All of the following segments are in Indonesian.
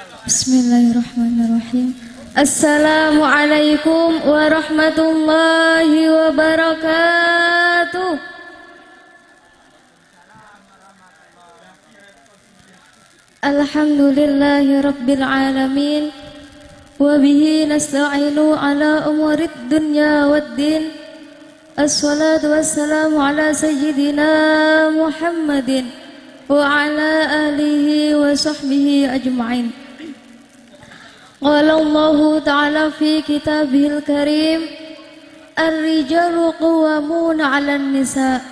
Bismillahirrahmanirrahim. Assalamualaikum warahmatullahi wabarakatuh. Alhamdulillahi rabbil alamin. Wabihi nasta'inu ala umurid dunya waddin. Assalatu wassalamu ala sayyidina Muhammadin wa ala alihi wa sahbihi ajma'in. Qala Allahu ta'ala fi kitabihil karim, ar-rijalu qawwamuna 'alan nisa.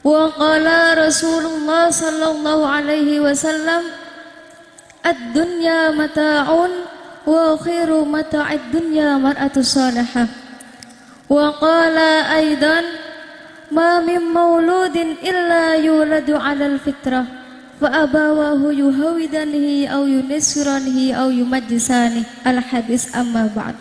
Wa qala Rasulullah sallallahu alaihi wasallam, ad-dunya mata'un wa khairu mata'id dunya mar'atus salihah. Wa qala aidan, ma min mauludin illa yuladu 'alal fitrah fa abawahu yuhawidanihi aw yunisranihi aw yumajjisani. Al-hadis. Amma ba'd.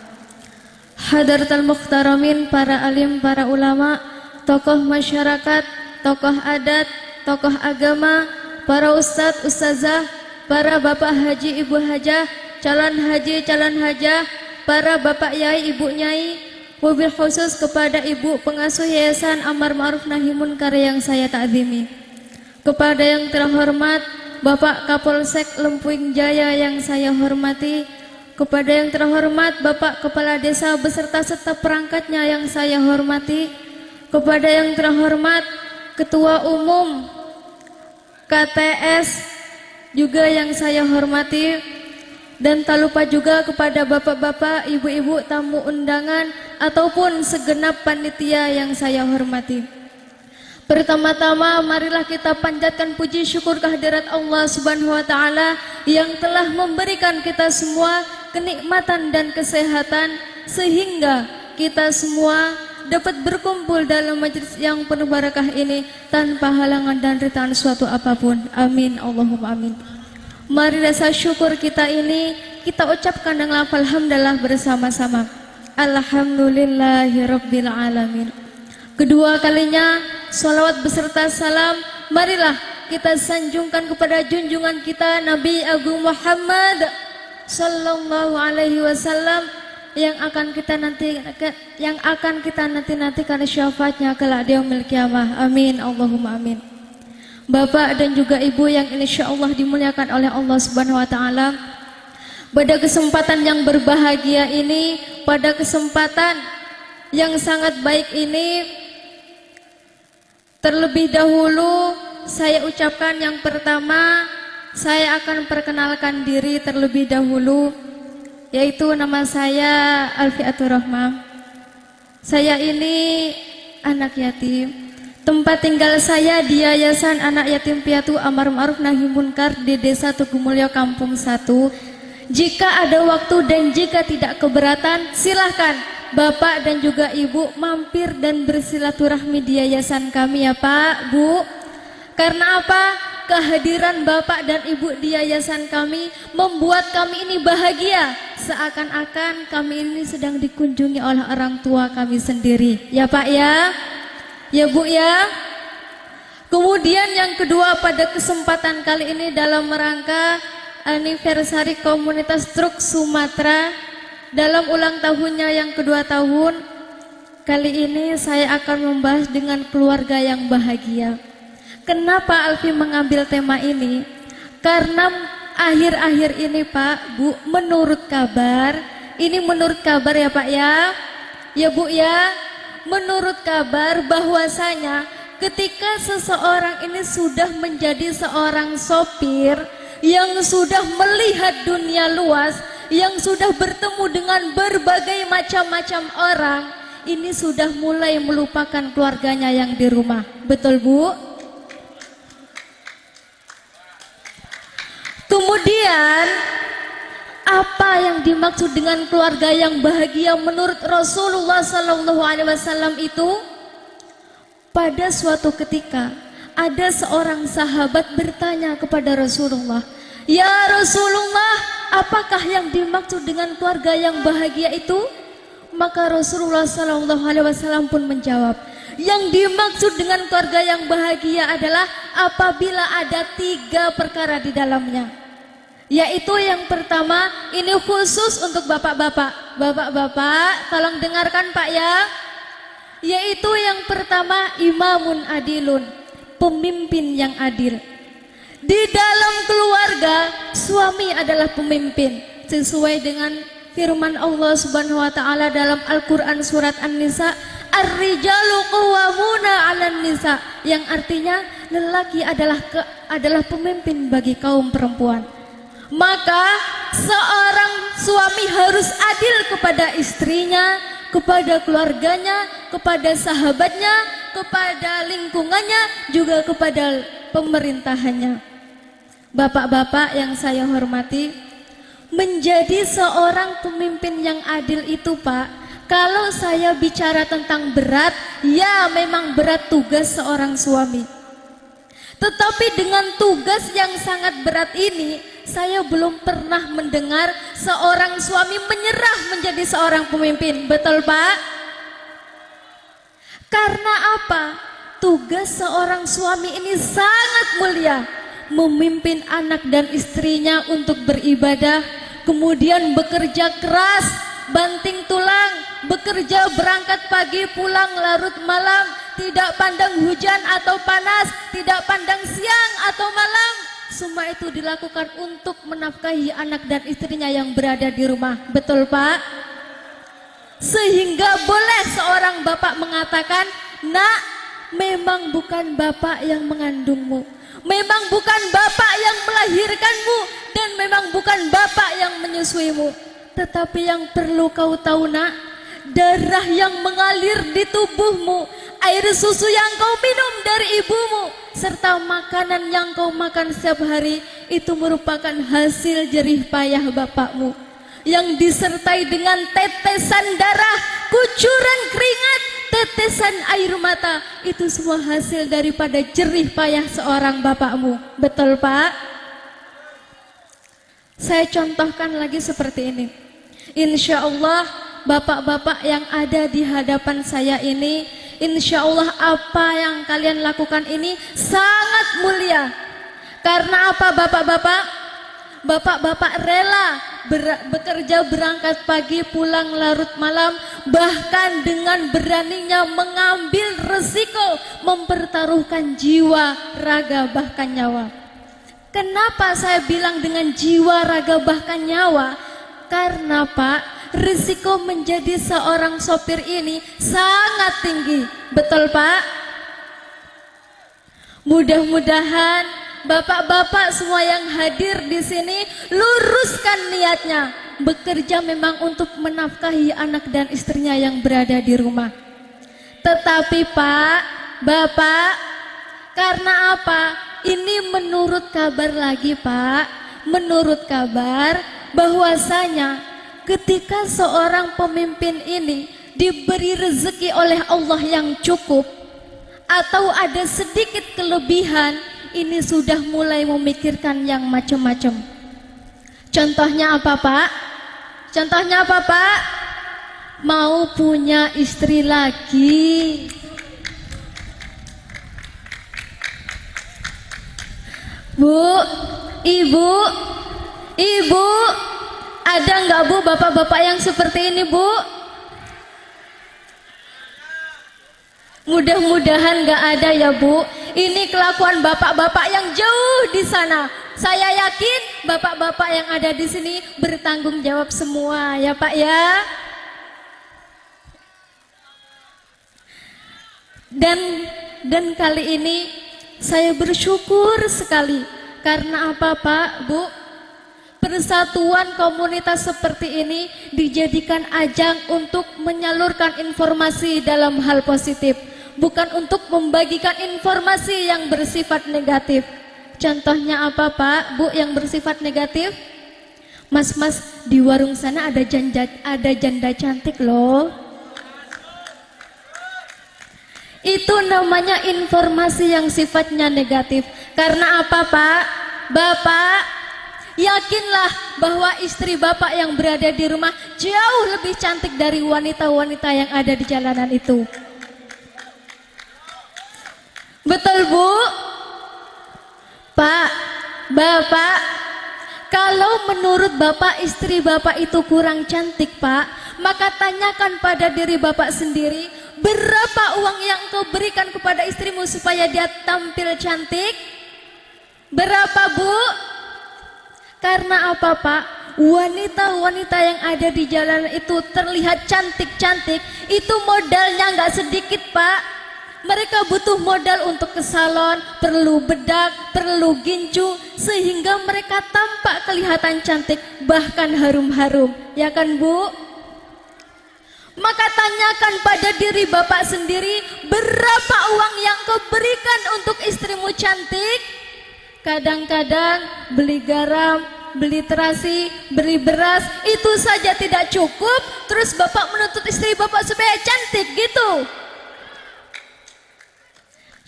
Hadratal muhtaramin, para alim, para ulama, tokoh masyarakat, tokoh adat, tokoh agama, para ustadz, ustazah, para bapak haji, ibu hajah, calon haji, calon hajah, para bapak yai, ibu nyai, wabil khusus kepada ibu pengasuh Yayasan Amar Ma'ruf Nahi Munkar yang saya ta'zimi, kepada yang terhormat Bapak Kapolsek Lempuing Jaya yang saya hormati, kepada yang terhormat Bapak Kepala Desa beserta staf perangkatnya yang saya hormati, kepada yang terhormat Ketua Umum KTS juga yang saya hormati, dan tak lupa juga kepada bapak-bapak, ibu-ibu, tamu undangan ataupun segenap panitia yang saya hormati. Pertama-tama marilah kita panjatkan puji syukur kehadirat Allah Subhanahu wa taala yang telah memberikan kita semua kenikmatan dan kesehatan sehingga kita semua dapat berkumpul dalam majelis yang penuh barakah ini tanpa halangan dan rintangan suatu apapun. Amin Allahumma amin. Mari rasa syukur kita ini kita ucapkan dengan lafal hamdalah bersama-sama. Alhamdulillahirabbil alamin. Kedua kalinya salawat beserta salam marilah kita sanjungkan kepada junjungan kita Nabi Agung Muhammad sallallahu alaihi wasallam yang akan kita nanti-nantikan syafaatnya kelak di yaumil qiyamah. Amin Allahumma amin. Bapak dan juga Ibu yang insyaallah dimuliakan oleh Allah Subhanahu wa taala, pada kesempatan yang berbahagia ini, pada kesempatan yang sangat baik ini, terlebih dahulu saya ucapkan yang pertama, saya akan perkenalkan diri terlebih dahulu, yaitu nama saya Alfiatur Rahmah. Saya ini anak yatim. Tempat tinggal saya di Yayasan Anak Yatim Piatu Amar Ma'ruf Nahi Munkar di Desa Tugumulyo Kampung 1. Jika ada waktu dan jika tidak keberatan, silahkan Bapak dan juga Ibu mampir dan bersilaturahmi di yayasan kami ya Pak, Bu. Karena apa? Kehadiran Bapak dan Ibu di yayasan kami membuat kami ini bahagia, seakan-akan kami ini sedang dikunjungi oleh orang tua kami sendiri. Ya Pak ya? Ya Bu ya? Kemudian yang kedua, pada kesempatan kali ini dalam rangka anniversary komunitas truk Sumatera dalam ulang tahunnya yang kedua tahun, kali ini saya akan membahas dengan keluarga yang bahagia. Kenapa Alfi mengambil tema ini? Karena akhir-akhir ini Pak, Bu, menurut kabar ya Pak ya? Ya Bu ya? Menurut kabar bahwasanya ketika seseorang ini sudah menjadi seorang sopir yang sudah melihat dunia luas, yang sudah bertemu dengan berbagai macam-macam orang, ini sudah mulai melupakan keluarganya yang di rumah. Betul Bu? Kemudian apa yang dimaksud dengan keluarga yang bahagia menurut Rasulullah Sallallahu Alaihi Wasallam itu? Pada suatu ketika ada seorang sahabat bertanya kepada Rasulullah, "Ya Rasulullah, apakah yang dimaksud dengan keluarga yang bahagia itu?" Maka Rasulullah Sallallahu Alaihi Wasallam pun menjawab, yang dimaksud dengan keluarga yang bahagia adalah apabila ada 3 perkara di dalamnya. Yaitu yang pertama, ini khusus untuk bapak-bapak. Bapak-bapak, tolong dengarkan Pak ya. Yaitu yang pertama, imamun adilun, pemimpin yang adil. Di dalam keluarga, suami adalah pemimpin sesuai dengan firman Allah Subhanahu wa taala dalam Al-Qur'an surat An-Nisa, Ar-rijalu qawwamuna 'alan nisa, yang artinya lelaki adalah pemimpin bagi kaum perempuan. Maka seorang suami harus adil kepada istrinya, kepada keluarganya, kepada sahabatnya, kepada lingkungannya, juga kepada pemerintahannya. Bapak-bapak yang saya hormati, menjadi seorang pemimpin yang adil itu Pak, kalau saya bicara tentang berat, ya memang berat tugas seorang suami. Tetapi dengan tugas yang sangat berat ini, saya belum pernah mendengar seorang suami menyerah menjadi seorang pemimpin. Betul Pak? Karena apa? Tugas seorang suami ini sangat mulia. Memimpin anak dan istrinya untuk beribadah, kemudian bekerja keras, banting tulang, bekerja berangkat pagi pulang larut malam, tidak pandang hujan atau panas, tidak pandang siang atau malam. Semua itu dilakukan untuk menafkahi anak dan istrinya yang berada di rumah. Betul Pak? Sehingga boleh seorang bapak mengatakan, nak, memang bukan bapak yang mengandungmu, memang bukan bapak yang melahirkanmu, dan memang bukan bapak yang menyusuimu. Tetapi yang perlu kau tahu nak, darah yang mengalir di tubuhmu, air susu yang kau minum dari ibumu, serta makanan yang kau makan setiap hari, itu merupakan hasil jerih payah bapakmu, yang disertai dengan tetesan darah, kucuran keringat, tetesan air mata. Itu semua hasil daripada jerih payah seorang bapakmu. Betul Pak? Saya contohkan lagi seperti ini. Insya Allah bapak-bapak yang ada di hadapan saya ini, insya Allah apa yang kalian lakukan ini sangat mulia. Karena apa bapak-bapak? Bapak-bapak rela bekerja berangkat pagi pulang larut malam, bahkan dengan beraninya mengambil resiko, mempertaruhkan jiwa, raga, bahkan nyawa. Kenapa saya bilang dengan jiwa, raga, bahkan nyawa? Karena Pak, risiko menjadi seorang sopir ini sangat tinggi. Betul Pak? Mudah-mudahan bapak-bapak semua yang hadir di sini luruskan niatnya, bekerja memang untuk menafkahi anak dan istrinya yang berada di rumah. Tetapi Pak, Bapak, karena apa? Ini menurut kabar lagi Pak, menurut kabar bahwasanya ketika seorang pemimpin ini diberi rezeki oleh Allah yang cukup atau ada sedikit kelebihan, ini sudah mulai memikirkan yang macam-macam. Contohnya apa Pak? Contohnya apa Pak? Mau punya istri lagi. Bu, ibu, ibu, ada nggak Bu bapak-bapak yang seperti ini Bu? Mudah-mudahan nggak ada ya Bu. Ini kelakuan bapak-bapak yang jauh di sana. Saya yakin bapak-bapak yang ada di sini bertanggung jawab semua ya Pak ya. Dan kali ini saya bersyukur sekali. Karena apa Pak, Bu? Persatuan komunitas seperti ini dijadikan ajang untuk menyalurkan informasi dalam hal positif, bukan untuk membagikan informasi yang bersifat negatif. Contohnya apa Pak, Bu, yang bersifat negatif? Mas-mas di warung sana ada janda cantik loh. Itu namanya informasi yang sifatnya negatif. Karena apa Pak? Bapak, yakinlah bahwa istri Bapak yang berada di rumah jauh lebih cantik dari wanita-wanita yang ada di jalanan itu. Betul Bu? Pak, Bapak, Kalau menurut Bapak istri Bapak itu kurang cantik Pak, maka tanyakan pada diri Bapak sendiri, berapa uang yang kau berikan kepada istrimu supaya dia tampil cantik? Berapa Bu? Karena apa Pak? Wanita-wanita yang ada di jalan itu terlihat cantik-cantik, itu modalnya nggak sedikit Pak. Mereka butuh modal untuk ke salon, perlu bedak, perlu gincu, sehingga mereka tampak kelihatan cantik, bahkan harum-harum. Ya kan Bu? Maka tanyakan pada diri Bapak sendiri, berapa uang yang kau berikan untuk istrimu cantik? Kadang-kadang beli garam, beli terasi, beli beras, itu saja tidak cukup. Terus Bapak menuntut istri Bapak supaya cantik gitu.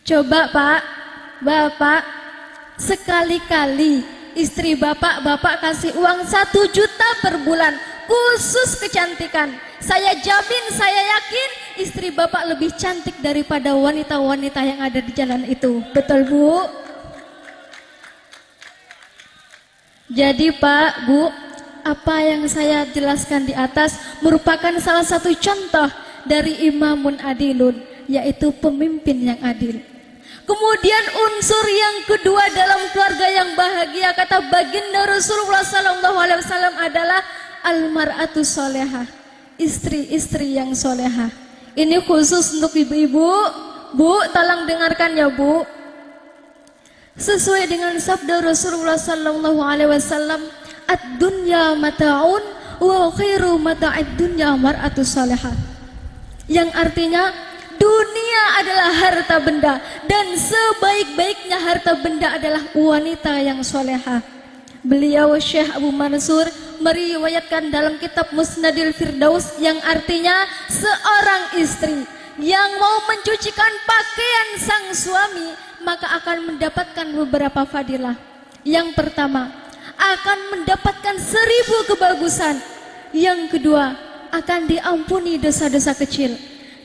Coba Pak, Bapak sekali-kali istri Bapak kasih uang 1 juta per bulan khusus kecantikan. Saya jamin, saya yakin istri Bapak lebih cantik daripada wanita-wanita yang ada di jalan itu. Betul Bu? Jadi Pak, Bu, apa yang saya jelaskan di atas merupakan salah satu contoh dari imamun adilun, yaitu pemimpin yang adil. Kemudian unsur yang kedua dalam keluarga yang bahagia, kata baginda Rasulullah SAW adalah almar'atu solehah, istri-istri yang solehah. Ini khusus untuk ibu-ibu. Bu, tolong dengarkan ya Bu. Sesuai dengan sabda Rasulullah SAW, ad-dunya mata'un wa khairu mata'id dunya mar'atu solehah. Yang artinya dunia adalah harta benda dan sebaik-baiknya harta benda adalah wanita yang solehah. Beliau Syekh Abu Mansur meriwayatkan dalam kitab Musnadil Firdaus yang artinya seorang istri yang mau mencucikan pakaian sang suami maka akan mendapatkan beberapa fadilah. Yang pertama, akan mendapatkan 1000 kebagusan. Yang kedua, akan diampuni dosa-dosa kecil.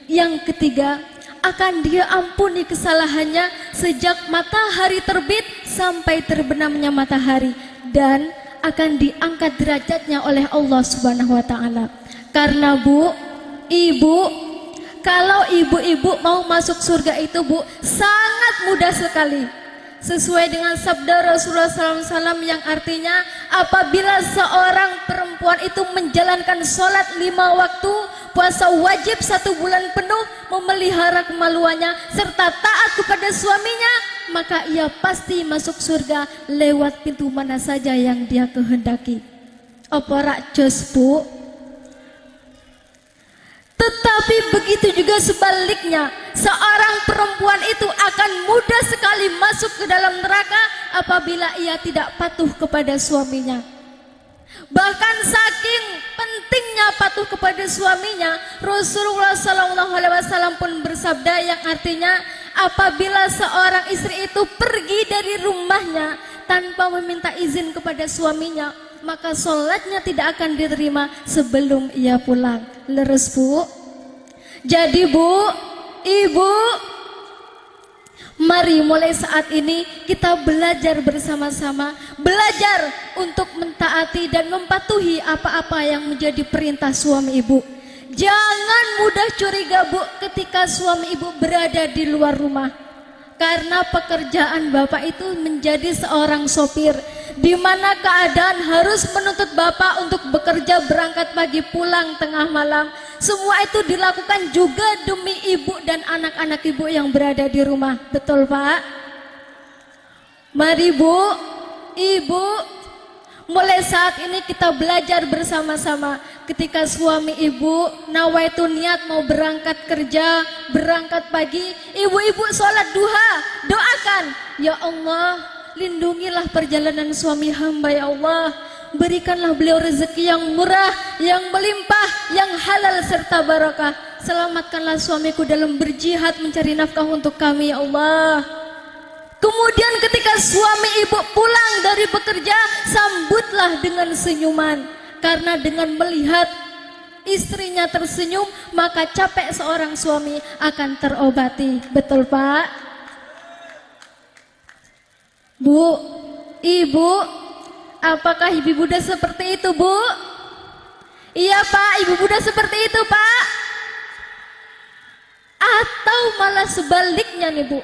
Yang ketiga, akan dia ampuni kesalahannya sejak matahari terbit sampai terbenamnya matahari, dan akan diangkat derajatnya oleh Allah Subhanahu wa taala. Karena Bu, Ibu, kalau ibu-ibu mau masuk surga itu Bu, sangat mudah sekali. Sesuai dengan sabda Rasulullah SAW yang artinya apabila seorang perempuan itu menjalankan sholat 5 waktu, puasa wajib 1 bulan penuh, memelihara kemaluannya serta taat kepada suaminya, maka ia pasti masuk surga lewat pintu mana saja yang dia kehendaki. Apa rak jos Bu? Tetapi begitu juga sebaliknya, seorang perempuan itu akan mudah sekali masuk ke dalam neraka apabila ia tidak patuh kepada suaminya. Bahkan saking pentingnya patuh kepada suaminya, Rasulullah SAW pun bersabda yang artinya apabila seorang istri itu pergi dari rumahnya tanpa meminta izin kepada suaminya, maka sholatnya tidak akan diterima sebelum ia pulang. Leres Bu? Jadi Bu, Ibu, mari mulai saat ini kita belajar bersama-sama, belajar untuk mentaati dan mematuhi apa-apa yang menjadi perintah suami ibu. Jangan mudah curiga Bu ketika suami ibu berada di luar rumah, karena pekerjaan Bapak itu menjadi seorang sopir, di mana keadaan harus menuntut Bapak untuk bekerja berangkat pagi pulang tengah malam. Semua itu dilakukan juga demi ibu dan anak-anak ibu yang berada di rumah. Betul Pak? Mari Bu, Ibu, mulai saat ini kita belajar bersama-sama. Ketika suami ibu nawaitu niat mau berangkat kerja, berangkat pagi, ibu-ibu sholat duha, doakan, ya Allah, lindungilah perjalanan suami hamba ya Allah. Berikanlah beliau rezeki yang murah, yang melimpah, yang halal serta barakah. Selamatkanlah suamiku dalam berjihad mencari nafkah untuk kami ya Allah. Kemudian ketika suami ibu pulang dari bekerja, sambutlah dengan senyuman. Karena dengan melihat istrinya tersenyum, maka capek seorang suami akan terobati. Betul Pak? Bu, Ibu, apakah ibu Bunda seperti itu, Bu? Iya Pak, ibu Bunda seperti itu Pak. Atau malah sebaliknya nih Bu,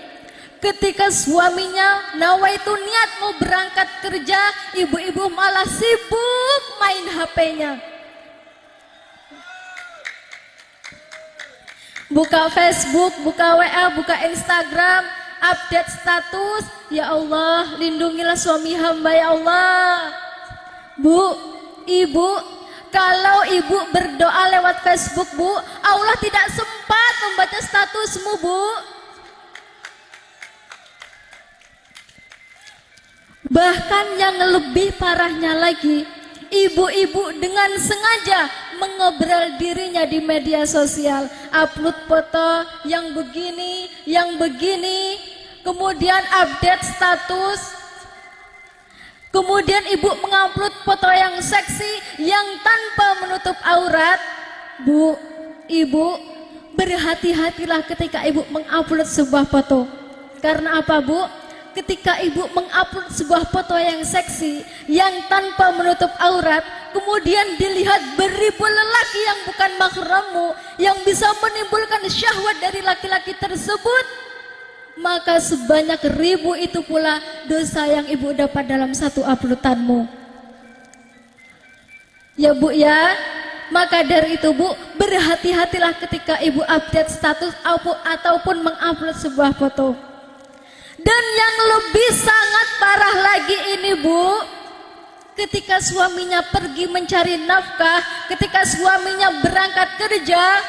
ketika suaminya nawaitu niat mau berangkat kerja, ibu-ibu malah sibuk main HP-nya, buka Facebook, buka WA, buka Instagram, update status. Ya Allah, lindungilah suami hamba ya Allah. Bu, ibu, kalau ibu berdoa lewat Facebook Bu, Allah tidak sempat membaca statusmu Bu. Bahkan yang lebih parahnya lagi, ibu-ibu dengan sengaja mengobrol dirinya di media sosial, upload foto yang begini, kemudian update status, kemudian ibu mengupload foto yang seksi yang tanpa menutup aurat. Bu, ibu, berhati-hatilah ketika ibu mengupload sebuah foto. Karena apa Bu? Ketika ibu mengupload sebuah foto yang seksi yang tanpa menutup aurat, kemudian dilihat beribu lelaki yang bukan mahrammu, yang bisa menimbulkan syahwat dari laki-laki tersebut, maka sebanyak 1000 itu pula dosa yang ibu dapat dalam satu uploadanmu. Ya Bu ya, maka dari itu Bu, berhati-hatilah ketika ibu update status ataupun mengupload sebuah foto. Dan yang lebih sangat parah lagi ini Bu, ketika suaminya pergi mencari nafkah, ketika suaminya berangkat kerja,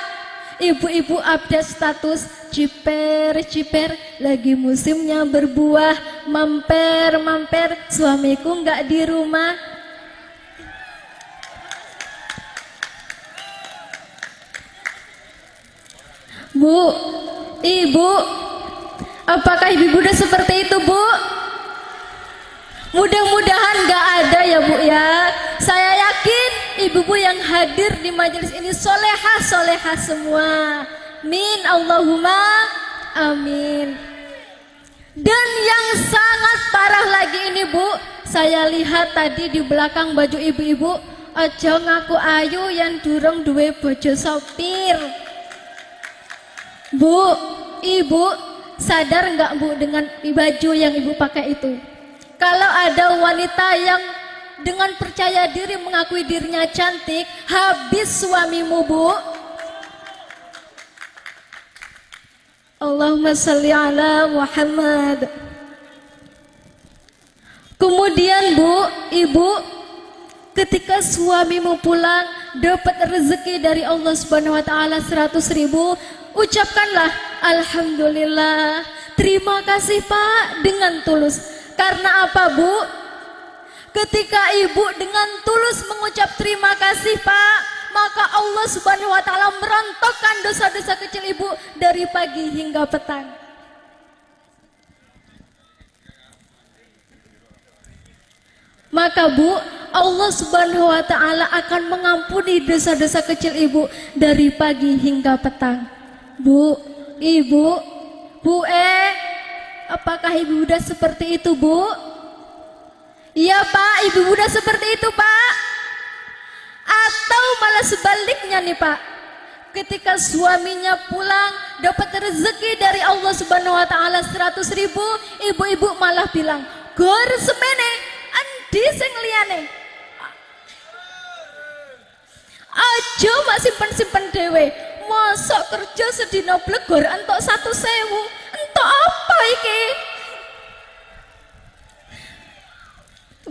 ibu-ibu update status, ciper, lagi musimnya berbuah, mamper, suamiku nggak di rumah. Bu, ibu, apakah ibu Bunda seperti itu Bu? Mudah-mudahan gak ada ya Bu ya. Saya yakin ibu-ibu yang hadir di majelis ini solehah semua. Amin, Allahumma amin. Dan yang sangat parah lagi ini Bu, saya lihat tadi di belakang baju ibu-ibu, aja ngaku ayu yang durung duwe bojo sopir. Bu, ibu, sadar nggak Bu dengan baju yang ibu pakai itu? Kalau ada wanita yang dengan percaya diri mengakui dirinya cantik, habis suamimu Bu. Allahumma sholli ala Muhammad. Kemudian Bu, ibu, ketika suamimu pulang dapat rezeki dari Allah Subhanahu wa taala 100.000, ucapkanlah alhamdulillah, terima kasih Pak dengan tulus. Karena apa Bu? Ketika ibu dengan tulus mengucap terima kasih Pak, maka Allah Subhanahu wa taala merontokkan dosa-dosa kecil ibu dari pagi hingga petang. Maka Bu, Allah Subhanahu wa taala akan mengampuni dosa-dosa kecil ibu dari pagi hingga petang. Bu, ibu, apakah ibu Bunda seperti itu Bu? Iya Pak, ibu Bunda seperti itu Pak. Atau malah sebaliknya nih Pak, ketika suaminya pulang dapat rezeki dari Allah Subhanahu wa taala 100.000, ibu-ibu malah bilang, "Gor semene, andi sing liyane." Aja mak simpen-simpen dhewe. Mosok kerja sedina blegor entuk 100.000. Entuk apa iki?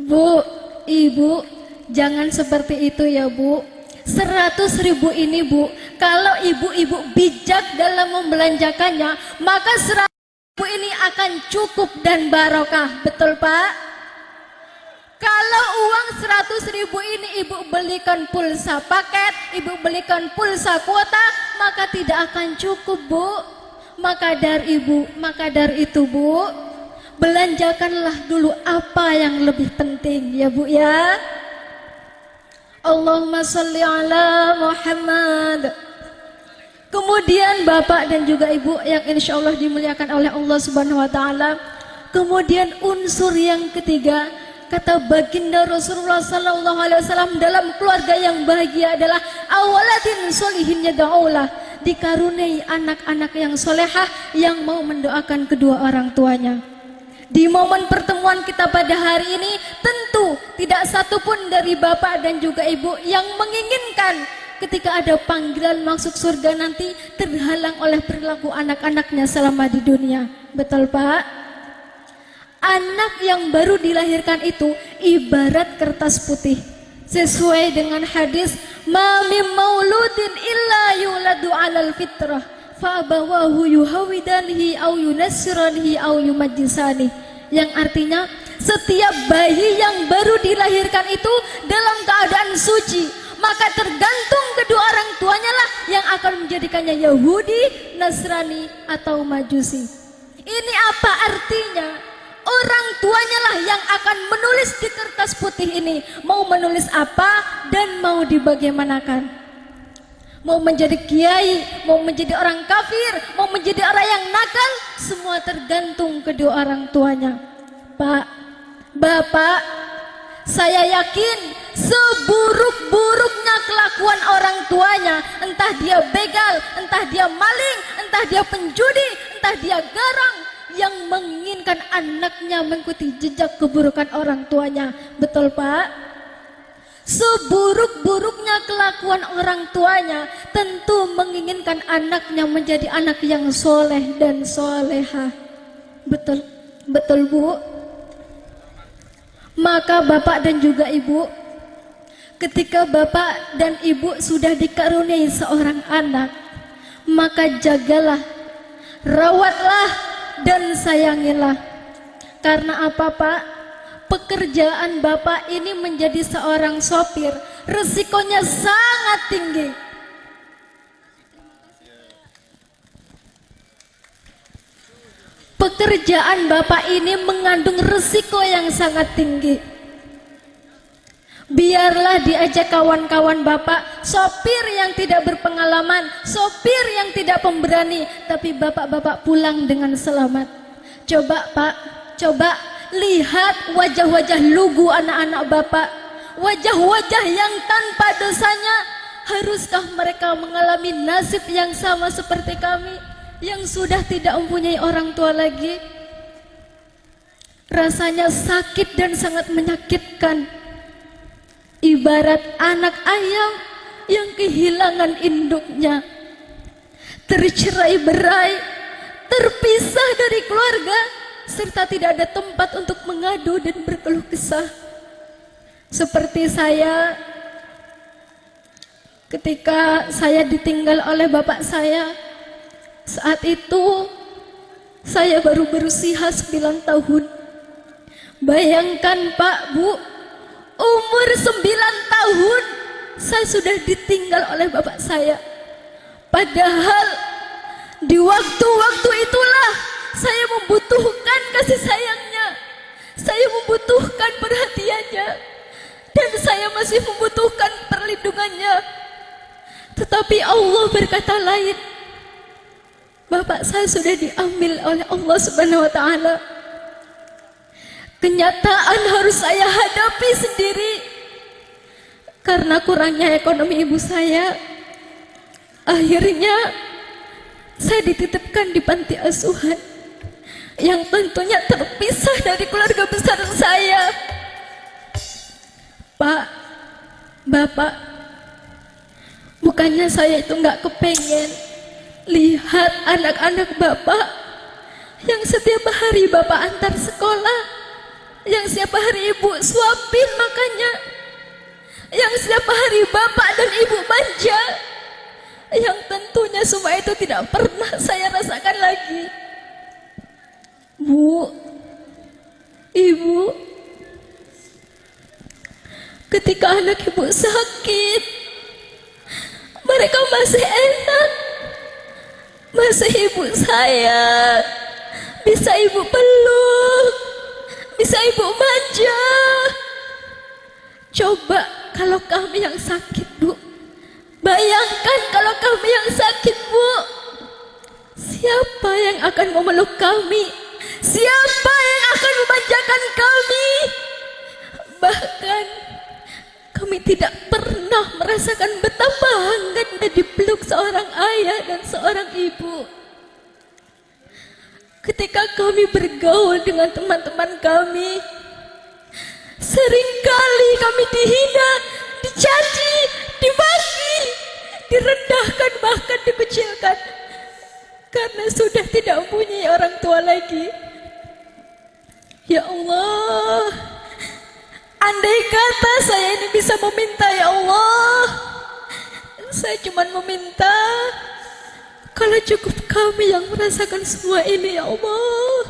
Bu, ibu, jangan seperti itu ya Bu. 100.000 ini Bu, kalau ibu-ibu bijak dalam membelanjakannya, maka 100.000 ini akan cukup dan barokah. Betul Pak? Kalau uang 100.000 ini ibu belikan pulsa paket, ibu belikan pulsa kuota, maka tidak akan cukup Bu. Maka dari itu Bu, belanjakanlah dulu apa yang lebih penting ya Bu ya. Allahumma sholli ala Muhammad. Kemudian Bapak dan juga Ibu yang insya Allah dimuliakan oleh Allah Subhanahu wa taala. Kemudian unsur yang ketiga, Kata baginda Rasulullah sallallahu alaihi wasallam, dalam keluarga yang bahagia adalah awalatin solihin yad'ulah, dikaruniai anak-anak yang solehah yang mau mendoakan kedua orang tuanya. Di momen pertemuan kita pada hari ini, tentu tidak satupun dari bapak dan juga ibu yang menginginkan ketika ada panggilan masuk surga nanti terhalang oleh perilaku anak-anaknya selama di dunia. Betul Pak? Anak yang baru dilahirkan itu ibarat kertas putih. Sesuai dengan hadis, ma mim mauludin illa yuladu 'alal fitrah fa abawahu yuhawidanihi au yunassiranihi au yumajjisani. Yang artinya, setiap bayi yang baru dilahirkan itu dalam keadaan suci, maka tergantung kedua orang tuanya lah yang akan menjadikannya Yahudi, Nasrani atau Majusi. Ini apa artinya? Orang tuanya lah yang akan menulis di kertas putih ini, mau menulis apa dan mau dibagaimanakan. Mau menjadi kiai, mau menjadi orang kafir, mau menjadi orang yang nakal, semua tergantung kedua orang tuanya. Pak, Bapak, saya yakin seburuk-buruknya kelakuan orang tuanya, entah dia begal, entah dia maling, entah dia penjudi, entah dia garang, yang menginginkan anaknya mengikuti jejak keburukan orang tuanya. Betul Pak? Seburuk-buruknya kelakuan orang tuanya, tentu menginginkan anaknya menjadi anak yang soleh dan soleha. Betul, betul Bu? Maka Bapak dan juga Ibu, ketika Bapak dan Ibu sudah dikaruniai seorang anak, maka jagalah, rawatlah, dan sayangilah. Karena apa Pak? Pekerjaan Bapak ini menjadi seorang sopir, resikonya sangat tinggi. Pekerjaan Bapak ini mengandung resiko yang sangat tinggi. Biarlah diajak kawan-kawan Bapak, sopir yang tidak berpengalaman, sopir yang tidak pemberani, tapi Bapak-bapak pulang dengan selamat. Coba Pak, coba lihat wajah-wajah lugu anak-anak Bapak, wajah-wajah yang tanpa dosanya. Haruskah mereka mengalami nasib yang sama seperti kami yang sudah tidak mempunyai orang tua lagi? Rasanya sakit dan sangat menyakitkan. Ibarat anak ayam yang kehilangan induknya, tercerai-berai, terpisah dari keluarga, serta tidak ada tempat untuk mengadu dan berkeluh kesah. Seperti saya, ketika saya ditinggal oleh bapak saya, saat itu saya baru berusia 9 tahun. Bayangkan Pak, Bu, umur 9 tahun saya sudah ditinggal oleh bapak saya. Padahal di waktu-waktu itulah saya membutuhkan kasih sayangnya, saya membutuhkan perhatiannya, dan saya masih membutuhkan perlindungannya. Tetapi Allah berkata lain. Bapak saya sudah diambil oleh Allah Subhanahu wa taala. Kenyataan harus saya hadapi sendiri. Karena kurangnya ekonomi ibu saya, akhirnya saya dititipkan di panti asuhan yang tentunya terpisah dari keluarga besar saya. Pak, Bapak, bukannya saya itu nggak kepengen lihat anak-anak Bapak yang setiap hari Bapak antar sekolah, yang setiap hari Ibu suapin makannya, yang setiap hari Bapak dan Ibu manja, yang tentunya semua itu tidak pernah saya rasakan lagi. Bu, Ibu, ketika anak Ibu sakit, mereka masih enak, masih Ibu sayang, bisa Ibu peluk, bisa Ibu manja. Coba kalau kami yang sakit, Bu, bayangkan kalau kami yang sakit, Bu, siapa yang akan memeluk kami? Siapa yang akan memanjakan kami? tidak pernah merasakan betapa hangatnya dipeluk seorang ayah dan seorang ibu. Ketika kami bergaul dengan teman-teman kami, seringkali kami dihina, dicaci, dimaki, direndahkan, bahkan dikucilkan karena sudah tidak mempunyai orang tua lagi. Ya Allah, andai kata saya ini bisa meminta, ya Allah, saya cuma meminta kalau cukup kami yang merasakan semua ini, ya Allah.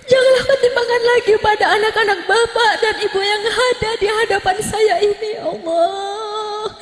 Janganlah pertimbangan lagi pada anak-anak bapak dan ibu yang ada di hadapan saya ini, ya Allah.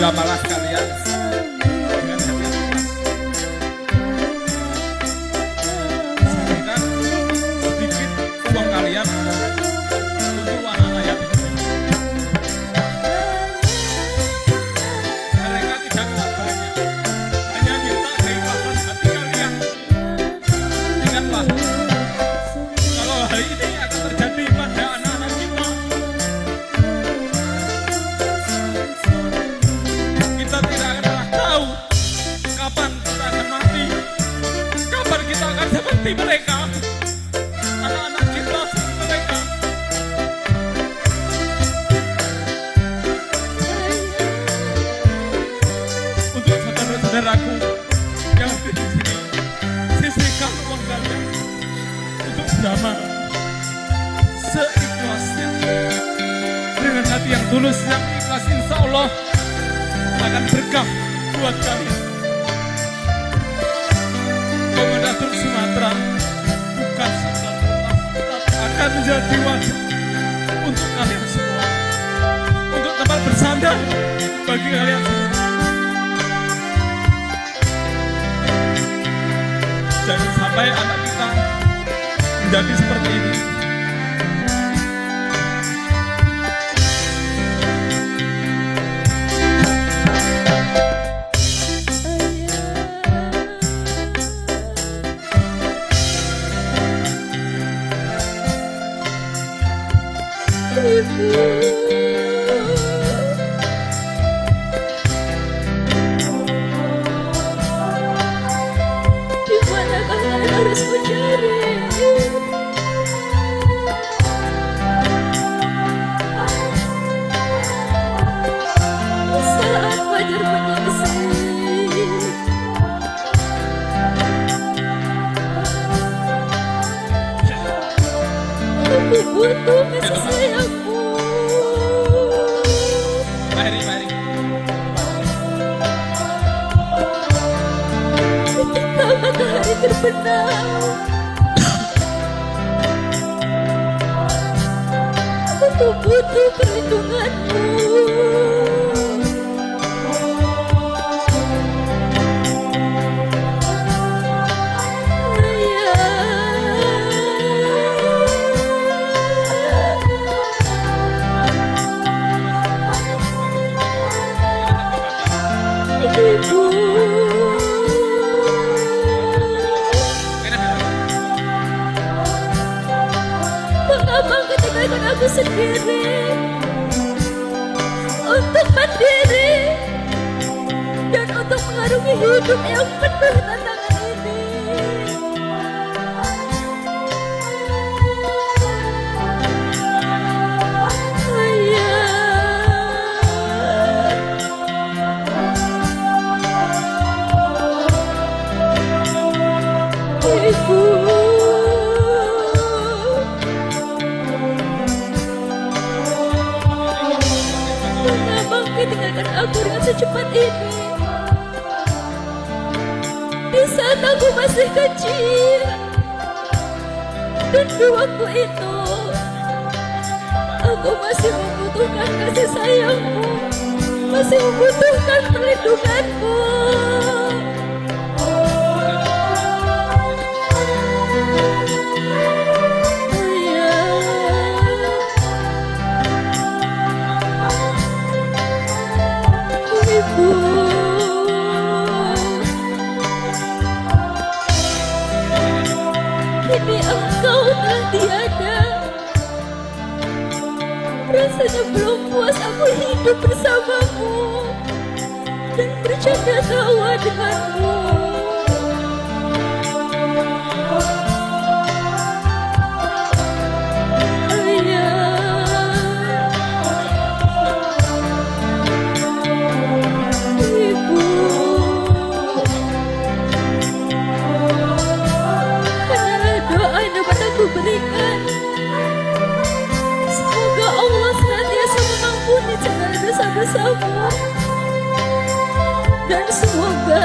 Berapalah kalian dengan sisihkan sedikit uang kalian untuk anak-anak yatim. Mereka tidak minta banyak, hanya minta keikhlasan hati kalian. Ingatlah, kalau hal ini akan terjadi pada anak-anak kita, kita tidak akan pernah tahu kapan kita akan mati, kapan kita akan seperti mereka, anak-anak kita seperti mereka. damai seikhlasnya. Dengan hati yang tulus, yang ikhlas, insya Allah akan berkah buat kalian. Komentator Sumatera bukan sekedar rumah, tapi akan menjadi wajah untuk kalian semua, untuk tempat bersandar bagi kalian semua. Jangan sampai anak kita menjadi seperti ini. Harus mencari saat fajar menyingsing, aku butuh kasih sayangmu. Mari. Ketika matahari terbenam, aku butuh perlindunganmu. Ibu, mengapa kau tinggalkan aku sendiri untuk mandiri dan untuk mengarungi hidup yang penuh tantangan ini? Ibu, mengapa kau tinggalkan aku dengan secepat ini? Di saat aku masih kecil, dan di waktu itu aku masih membutuhkan kasih sayangmu, masih membutuhkan perlindunganmu. Kini engkau telah tiada, rasanya belum puas aku hidup bersamamu dan bercanda tawa denganmu. Berikan, semoga Allah senantiasa mengampuni segala dosa-dosamu, dan semoga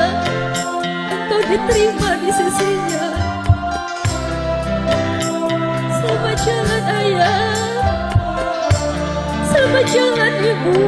engkau diterima di sisinya. Selamat jalan ayah, selamat jalan ibu.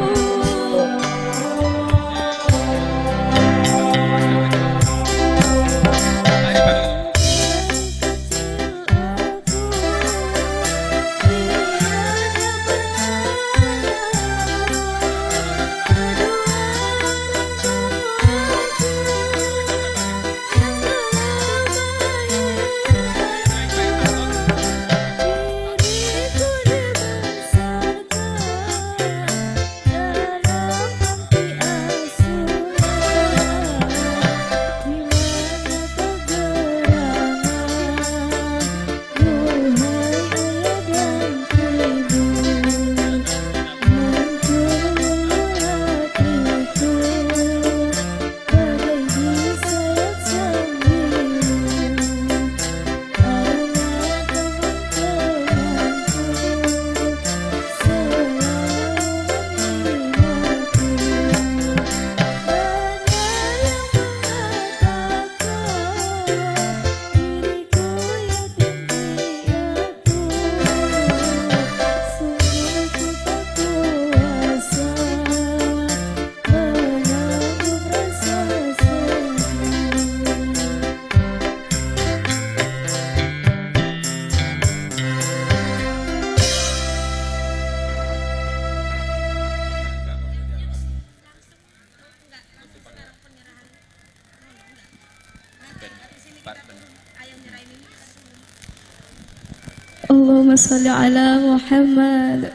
Allahumma sholli ala Muhammad.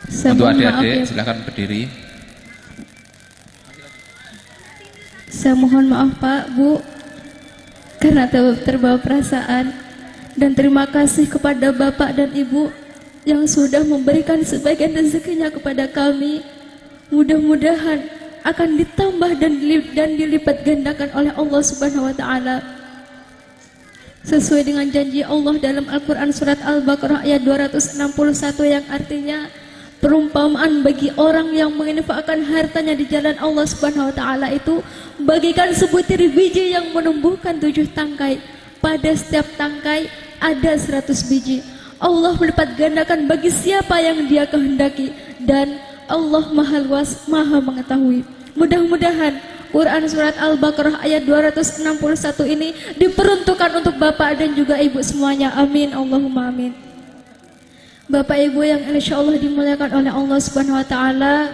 Saya Untuk mohon maaf adik-adik ya. silakan berdiri. Saya mohon maaf Pak, Bu, karena terbawa perasaan, dan terima kasih kepada Bapak dan Ibu yang sudah memberikan sebagian rezekinya kepada kami. Mudah-mudahan akan ditambah dan dilipat gandakan oleh Allah Subhanahu wa taala. Sesuai dengan janji Allah dalam Al-Qur'an surat Al-Baqarah ayat 261 yang artinya perumpamaan bagi orang yang menginfakkan hartanya di jalan Allah Subhanahu wa taala itu bagikan sebutir biji yang menumbuhkan 7 tangkai. Pada setiap tangkai ada 100 biji. Allah melipat gandakan bagi siapa yang Dia kehendaki, dan Allah Maha Luas, Maha mengetahui. Mudah-mudahan Quran surat Al-Baqarah ayat 261 ini diperuntukkan untuk Bapak dan juga Ibu semuanya. Amin, Allahumma amin. Bapak Ibu yang insya Allah dimuliakan oleh Allah Subhanahu wa taala,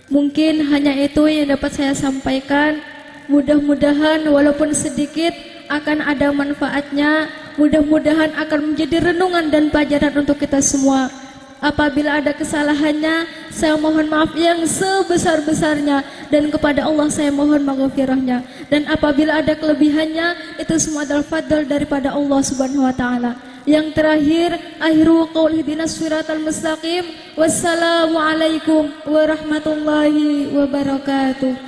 mungkin hanya itu yang dapat saya sampaikan. Mudah-mudahan walaupun sedikit akan ada manfaatnya. Mudah-mudahan akan menjadi renungan dan pelajaran untuk kita semua. Apabila ada kesalahannya, saya mohon maaf yang sebesar-besarnya, dan kepada Allah saya mohon maghfirahnya. Dan apabila ada kelebihannya, itu semua adalah fadl daripada Allah Subhanahu wa taala. Yang terakhir, akhiru qouli ihdinas siratal mustaqim. Wassalamualaikum warahmatullahi wabarakatuh.